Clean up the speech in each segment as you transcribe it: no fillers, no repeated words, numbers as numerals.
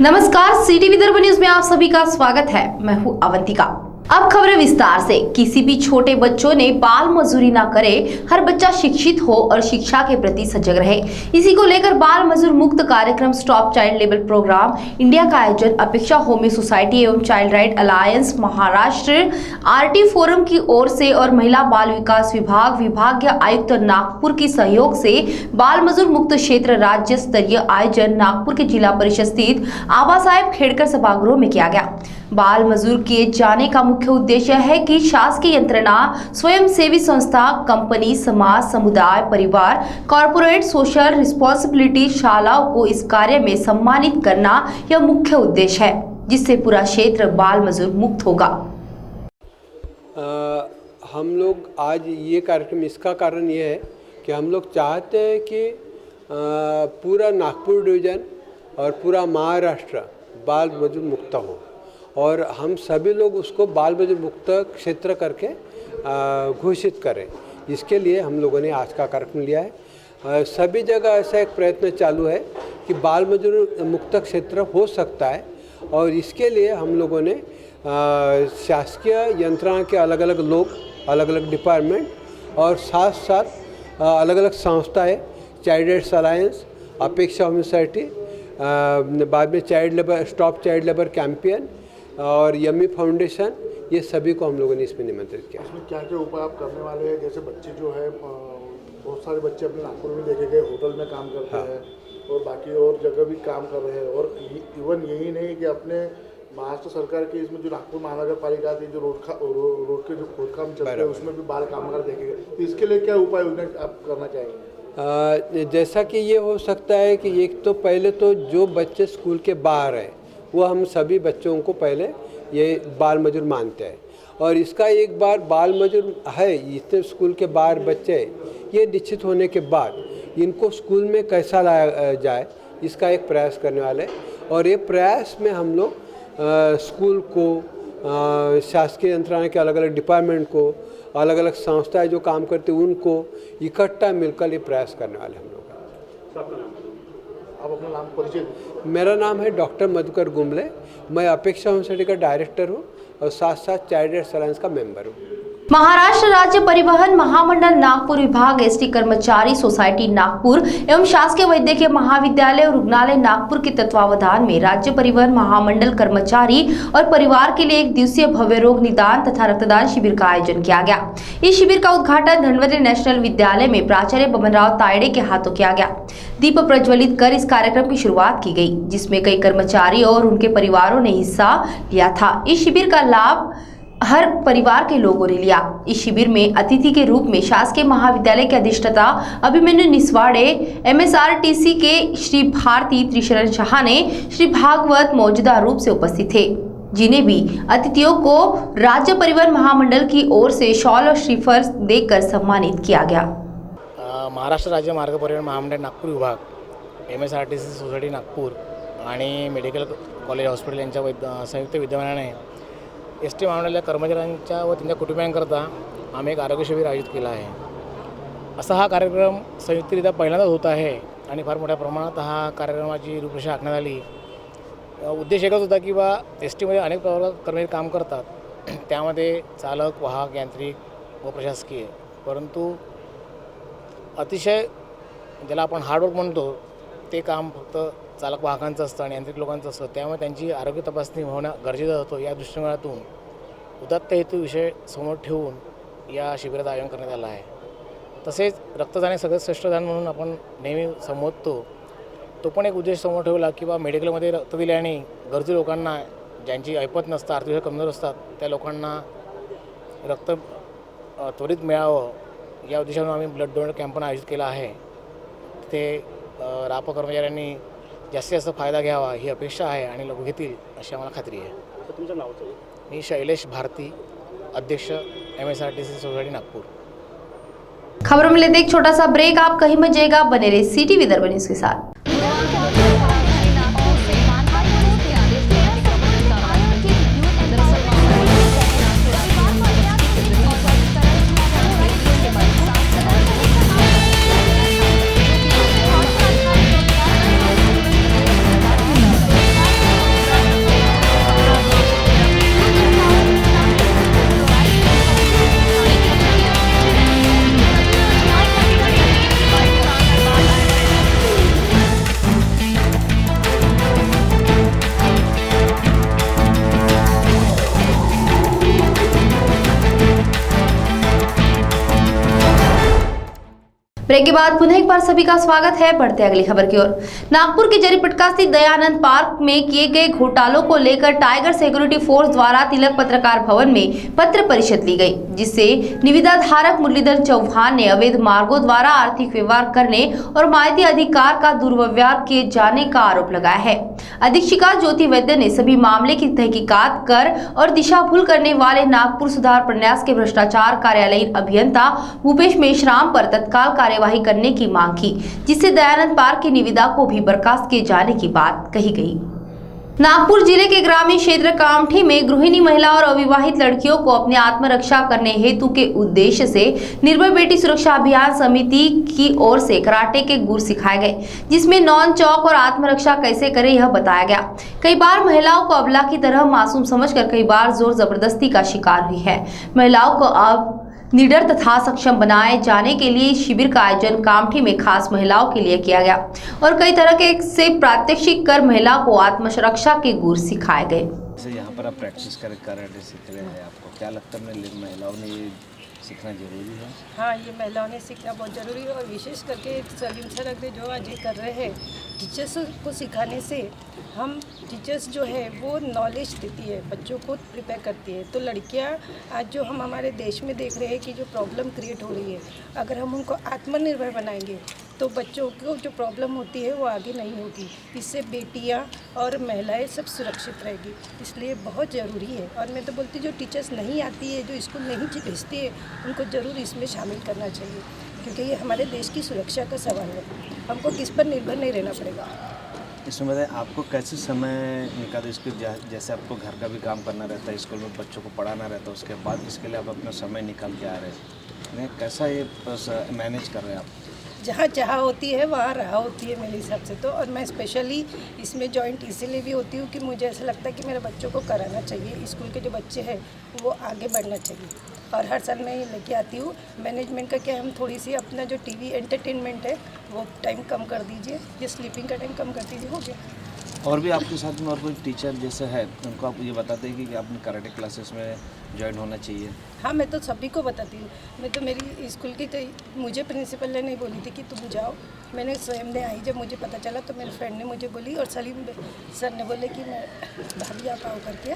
नमस्कार, city Vidarbha news में आप सभी का स्वागत है। मैं हूं अवंतिका। अब खबरें विस्तार से। किसी भी छोटे बच्चों ने बाल मजदूरी ना करे, हर बच्चा शिक्षित हो और शिक्षा के प्रति सजग रहे। इसी को लेकर बाल मजदूर मुक्त कार्यक्रम stop child labour programme India का आयोजन अपेक्षा होमी सोसाइटी एवं child right alliance Maharashtra RT forum की ओर से और महिला बाल विकास विभाग विभागीय आयुक्त नागपुर की सहयोग से बाल मजदूर मुक्त क्षेत्र राज्य स्तरीय आयोजन नागपुर के जिला परिषद स्थित आबा साहेब खेड़कर सभागृह में किया गया। बाल मजदूर किए जाने का मुख्य उद्देश्य है कि शासकीय यंत्रणा, स्वयं सेवी संस्था, कंपनी, समाज, समुदाय, परिवार, कॉरपोरेट सोशल रिस्पॉन्सिबिलिटी शालाओं को इस कार्य में सम्मानित करना यह मुख्य उद्देश्य है, जिससे पूरा क्षेत्र बाल मजदूर मुक्त होगा। हम लोग आज ये कार्यक्रम, इसका कारण ये है कि हम लोग चाहते हैं कि पूरा नागपुर डिवीज़न और पूरा महाराष्ट्र बाल मजदूर मुक्त हो और हम सभी लोग उसको बाल मजदूर मुक्त क्षेत्र करके घोषित करें। इसके लिए हम लोगों ने आज का कार्यक्रम लिया है। सभी जगह ऐसा एक प्रयत्न चालू है कि बाल मजदूर मुक्त क्षेत्र हो सकता है और इसके लिए हम लोगों ने शासकीय यंत्रणा के अलग अलग लोग, अलग अलग डिपार्टमेंट और साथ साथ अलग अलग संस्थाएं, चाइल्ड राइट्स अलायंस, अपेक्षा होमी सोसाइटी, बाद में child labour stop child labour campaign और यमी फाउंडेशन, ये सभी को हम लोगों ने इसमें निमंत्रित किया। इसमें क्या क्या उपाय आप करने वाले हैं? जैसे बच्चे जो है, बहुत सारे बच्चे अपने नागपुर में देखे गए होटल में काम करते हैं और बाकी और जगह भी काम कर रहे हैं और इवन यही नहीं कि अपने महाराष्ट्र सरकार की इसमें जो नागपुर महानगर पालिका थी, जो रोड के जो खोदकाम चलते हैं उसमें भी बाल कामगार देखे गए। तो इसके लिए क्या उपाय आप करना चाहेंगे? जैसा कि ये हो सकता है कि एक तो पहले तो जो बच्चे स्कूल के बाहर हैं वो हम सभी बच्चों को पहले ये बाल मजदूर मानते हैं और इसका एक बार बाल मजदूर है, इतने स्कूल के बाहर बच्चे, ये निश्चित होने के बाद इनको स्कूल में कैसा लाया जाए, इसका एक प्रयास करने वाले और ये प्रयास में हम लोग स्कूल को, शासकीय यंत्रणा के अलग अलग डिपार्टमेंट को, अलग अलग संस्थाएं जो काम करते हैं उनको इकट्ठा मिलकर ये प्रयास करने वाले हम लोग। आप अपना नाम परिचय? मेरा नाम है डॉक्टर मधुकर गुमले। मैं अपेक्षा होम सोसाइटी का डायरेक्टर हूँ और साथ साथ चाइल्ड राइट्स अलायंस का मेंबर हूँ। महाराष्ट्र राज्य परिवहन महामंडल नागपुर विभाग, एसटी कर्मचारी सोसाइटी नागपुर एवं शासकीय वैद्यकीय महाविद्यालय और रुग्णालय नागपुर के तत्वावधान में राज्य परिवहन महामंडल कर्मचारी और परिवार के लिए एक दिवसीय भव्य रोग निदान तथा रक्तदान शिविर का आयोजन किया गया। इस शिविर का उद्घाटन धनवंतरी नेशनल विद्यालय में प्राचार्य बमनराव तायडे के हाथों किया गया। दीप प्रज्वलित कर इस कार्यक्रम की शुरुआत की गई, जिसमें कई कर्मचारी और उनके परिवारों ने हिस्सा लिया था। इस शिविर का लाभ हर परिवार के लोगों ने लिया। इस शिविर में अतिथि के रूप में शासकीय महाविद्यालय के अधिष्ठाता अभिमन्यु निस्वाड़े, एमएसआरटीसी के श्री भारती त्रिशरण शाह ने श्री भागवत मौजूदा रूप से उपस्थित थे, जिन्हें भी अतिथियों को राज्य परिवहन महामंडल की ओर से शॉल और श्रीफल देकर सम्मानित किया गया। महाराष्ट्र राज्य मार्ग परिवहन महामंडळ नागपूर विभाग, एमएसआरटीसी सोसायटी नागपूर आणि मेडिकल कॉलेज हॉस्पिटल यांच्या संयुक्त विद्यमानाने एसटी महामंडळाच्या कर्मचाऱ्यांच्या व त्यांच्या कुटुंबियांकरता आम्ही एक आरोग्य शिबिर आयोजित केला आहे। असा हा कार्यक्रम संयुक्तरित्या पहिल्यांदाच होत आहे आणि फार मोठ्या प्रमाणात हा कार्यक्रमाची रूपरेषा आखण्यात आली। उद्देश एकच होता की एस टीमध्ये अनेक प्रकारचे कर्मचारी काम करतात, त्यामध्ये चालक, वाहक, यांत्रिक व प्रशासकीय, परंतु अतिशय ज्याला आपण हार्डवर्क म्हणतो ते काम फक्त चालक वाहकांचं असतं आणि यांत्रिक लोकांचं असतं, त्यामुळे त्यांची आरोग्य तपासणी होणं गरजेचं होतं। या दृष्टिकोनातून उदात्त हेतू विषय समोर ठेवून या शिबिराचं आयोजन करण्यात आलं आहे। तसेच रक्तदान हे सगळ्यात श्रेष्ठ दान म्हणून आपण नेहमी संबोधतो, तो पण एक उद्देश समोर ठेवला की मेडिकलमध्ये रक्त दिल्याने गरजू लोकांना, ज्यांची ऐपत नसतं, आर्थिक कमजोर असतात, त्या लोकांना रक्त त्वरित मिळावं या उद्देशाने आम्ही ब्लड डोनेट कॅम्प पण आयोजित केला आहे। ते राप कर्मचाऱ्यांनी जास्तीत जास्त फायदा घ्यावा ही अपेक्षा आहे आणि लोक घेतील अशी आम्हाला खात्री आहे। तुमचं नाव? मी शैलेश भारती, अध्यक्ष एमएसआरटीसी सोसायटी नागपुर। खबरों में लेते एक छोटा सा ब्रेक। आप कहीं मत जाइएगा, बने रहिए सिटी विदर्भ न्यूज के साथ। ब्रेक के बाद पुनः एक बार सभी का स्वागत है। बढ़ते अगली खबर की ओर। नागपुर के जरीपटका स्थित दयानंद पार्क में किए गए घोटालों को लेकर टाइगर सिक्योरिटी फोर्स द्वारा तिलक पत्रकार भवन में पत्र परिषद ली गई, जिससे निविदा धारक मुरलीधर चौहान ने अवैध मार्गों द्वारा आर्थिक व्यवहार करने और माहिती अधिकार का दुर्व्यवहार किए जाने का आरोप लगाया है। अधीक्षिका ज्योति वैद्य ने सभी मामले की तहकीकात कर और दिशा भूल करने वाले नागपुर सुधार प्रन्यास के भ्रष्टाचार कार्यालयीन अभियंता भूपेश मेश्राम पर तत्काल कार्यवाही करने की मांग की, जिससे दयानंद पार्क की निविदा को भी बर्खास्त किए जाने की बात कही गई। नागपुर जिले के ग्रामीण क्षेत्र कामठी में गृहिणी महिला और अविवाहित लड़कियों को अपने आत्मरक्षा करने हेतु के उद्देश्य से निर्भय बेटी सुरक्षा अभियान समिति की ओर से कराटे के गुर सिखाए गए, जिसमें नॉन चौक और आत्मरक्षा कैसे करें यह बताया गया। कई बार महिलाओं को अबला की तरह मासूम समझकर कई बार जोर जबरदस्ती का शिकार हुई है। महिलाओं को अब निडर तथा सक्षम बनाए जाने के लिए शिविर का आयोजन कामठी में खास महिलाओं के लिए किया गया और कई तरह के से प्रात्यक्षिक कर महिलाओं को आत्मरक्षा के गुर सिखाए गए। जैसे यहाँ पर आप प्रैक्टिस कराटे सीख रहे हैं, आपको क्या लगता है महिलाओं ने ये सीखना जरूरी है? हाँ, ये महिलाओं ने सीखना बहुत ज़रूरी है और विशेष करके सलीम सर अगर जो आज ये कर रहे हैं, टीचर्स को सिखाने से हम टीचर्स जो है वो नॉलेज देती है, बच्चों को प्रिपेयर करती है। तो लड़कियाँ आज जो हम हमारे देश में देख रहे हैं कि जो प्रॉब्लम क्रिएट हो रही है, अगर हम उनको आत्मनिर्भर बनाएंगे तो बच्चों को जो प्रॉब्लम होती है वो आगे नहीं होगी। इससे बेटियाँ और महिलाएं सब सुरक्षित रहेगी, इसलिए बहुत ज़रूरी है। और मैं तो बोलती जो टीचर्स नहीं आती है, जो स्कूल नहीं भेजती है, उनको ज़रूर इसमें शामिल करना चाहिए, क्योंकि ये हमारे देश की सुरक्षा का सवाल है। हमको किस पर निर्भर नहीं रहना पड़ेगा। इसमें बताएं आपको कैसे समय निकाले, इसके जैसे आपको घर का भी काम करना रहता है, स्कूल में बच्चों को पढ़ाना रहता है, उसके बाद इसके लिए आप अपना समय निकाल के आ रहे हैं, कैसा ये मैनेज कर रहे हैं आप? जहाँ चाह होती है वहाँ राह होती है मेरे हिसाब से तो। और मैं स्पेशली इसमें जॉइंट इसीलिए भी होती हूँ कि मुझे ऐसा लगता है कि मेरे बच्चों को कराना चाहिए, स्कूल के जो बच्चे हैं वो आगे बढ़ना चाहिए। और हर साल मैं लेके आती हूँ। मैनेजमेंट का क्या, हम थोड़ी सी अपना जो टीवी एंटरटेनमेंट है वो टाइम कम कर दीजिए, ये स्लीपिंग का टाइम कम कर दीजिए, हो गया। और भी आपके साथ में और कोई टीचर जैसे है उनको आप ये बताते हैं कि आपने कराटे क्लासेस में ज्वाइन होना चाहिए? हाँ, मैं तो सभी को बताती हूँ। मैं तो मेरी स्कूल की तो मुझे प्रिंसिपल ने नहीं बोली थी कि तुम जाओ, मैंने स्वयं ने आई, जब मुझे पता चला तो मेरे फ्रेंड ने मुझे बोली और सलीम सर ने बोले कि मैं भाभी आप आओ करके,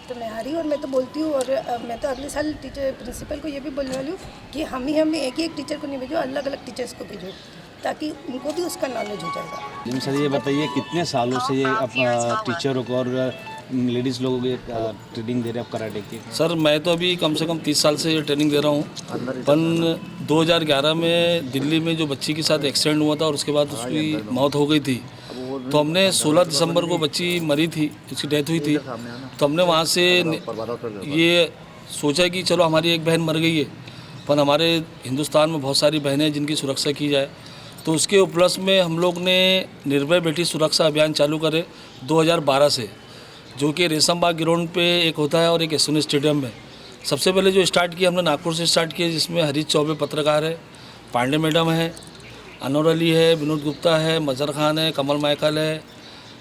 तो मैं आ रही हूँ। और मैं तो बोलती हूँ, और मैं तो अगले साल टीचर प्रिंसिपल को ये भी बोलने वाली हूँ कि हम ही एक ही एक टीचर को नहीं भेजो, अलग अलग टीचर्स को भेजो, ताकि उनको भी उसका नॉलेज हो जाएगा। जी सर, ये बताइए कितने सालों से ये अपना टीचरों को और लेडीज़ लोगों को ट्रेनिंग दे रहे हैं आप कराटे की? सर मैं तो अभी कम से कम 30 साल से ट्रेनिंग दे रहा हूँ। पण 2011 में दिल्ली में जो बच्ची के साथ एक्सीडेंट हुआ था और उसके बाद उसकी मौत हो गई थी, तो हमने 16 दिसंबर को बच्ची मरी थी, उसकी डेथ हुई थी, तो हमने वहाँ से ये सोचा कि चलो हमारी एक बहन मर गई है, पर हमारे हिंदुस्तान में बहुत सारी बहनें हैं जिनकी सुरक्षा की जाए, तो उसके उपलक्ष्य में हम लोग ने निर्भय बेटी सुरक्षा अभियान चालू करे 2012 से, जो कि रेशम बाग ग्राउंड पे एक होता है और एक एसोनी स्टेडियम में। सबसे पहले जो स्टार्ट किया हमने नागपुर से स्टार्ट किया, जिसमें हरीश चौबे पत्रकार है, पांडे मैडम है, अनवर अली है, विनोद गुप्ता है, मजहर खान है, कमल माइकल है।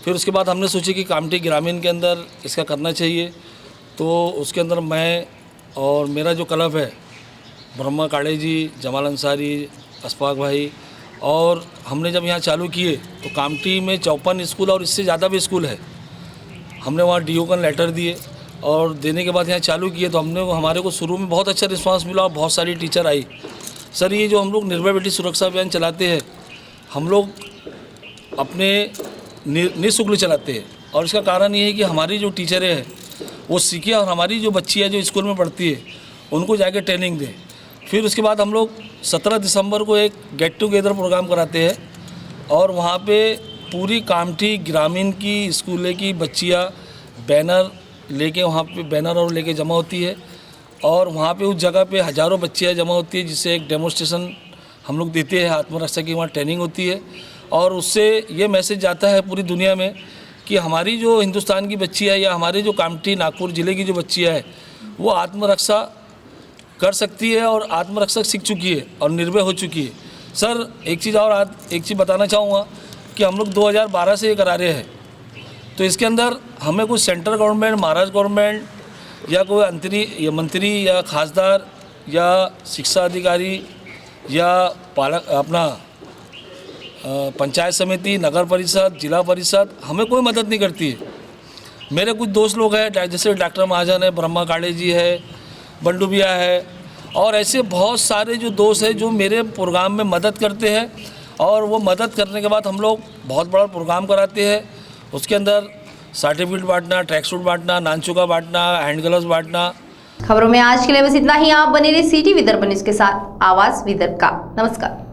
फिर उसके बाद हमने सोची कि कामठी ग्रामीण के अंदर इसका करना चाहिए, तो उसके अंदर मैं और मेरा जो क्लब है ब्रह्मा काड़े जी, जमाल अंसारी, अशफाक भाई, और हमने जब यहाँ चालू किए तो कामठी में 54 स्कूल और इससे ज़्यादा भी स्कूल है। हमने वहाँ DO का लेटर दिए और देने के बाद यहाँ चालू किए, तो हमारे को शुरू में बहुत अच्छा रिस्पांस मिला और बहुत सारी टीचर आई। सर, ये जो हम लोग निर्भय बेटी सुरक्षा अभियान चलाते हैं, हम लोग अपने निःशुल्क चलाते हैं, और इसका कारण ये है कि हमारी जो टीचरें हैं वो सीखे और हमारी जो बच्ची है जो स्कूल में पढ़ती है उनको जाके ट्रेनिंग दें। फिर उसके बाद हम लोग 17 दिसंबर को एक गेट टुगेदर प्रोग्राम कराते हैं और वहाँ पे पूरी कामठी ग्रामीण की स्कूले की बच्चियाँ बैनर लेके वहाँ पे बैनर और लेके जमा होती है, और वहाँ पे उस जगह पे हज़ारों बच्चियाँ जमा होती है, जिससे एक डेमोन्स्ट्रेशन हम लोग देते हैं, आत्मरक्षा की वहाँ ट्रेनिंग होती है, और उससे ये मैसेज जाता है पूरी दुनिया में कि हमारी जो हिंदुस्तान की बच्चियाँ या हमारे जो कामठी नागपुर ज़िले की जो बच्चियाँ है वो आत्मरक्षा कर सकती है और आत्मरक्षा सीख चुकी है और निर्भय हो चुकी है। सर, एक चीज़ बताना चाहूँगा कि हम लोग 2012 से ये करा रहे हैं, तो इसके अंदर हमें कोई सेंट्रल गवर्नमेंट, महाराष्ट्र गवर्नमेंट या कोई मंत्री या खासदार या शिक्षा अधिकारी या पालक अपना पंचायत समिति, नगर परिषद, जिला परिषद हमें कोई मदद नहीं करती है। मेरे कुछ दोस्त लोग हैं जैसे डॉक्टर महाजन है, ब्रह्मा काड़े जी है, बंडू भैया है, और ऐसे बहुत सारे जो दोस्त हैं जो मेरे प्रोग्राम में मदद करते हैं। और वो मदद करने के बाद हम लोग बहुत बड़ा प्रोग्राम कराते हैं। उसके अंदर सर्टिफिकेट बांटना, ट्रैक सूट बांटना, नानचुका बांटना, हैंड ग्लव्स बांटना। खबरों में आज के लिए बस इतना ही। आप बने रहिए सिटी विदर्भ न्यूज के साथ, आवाज विदर्भ का। नमस्कार।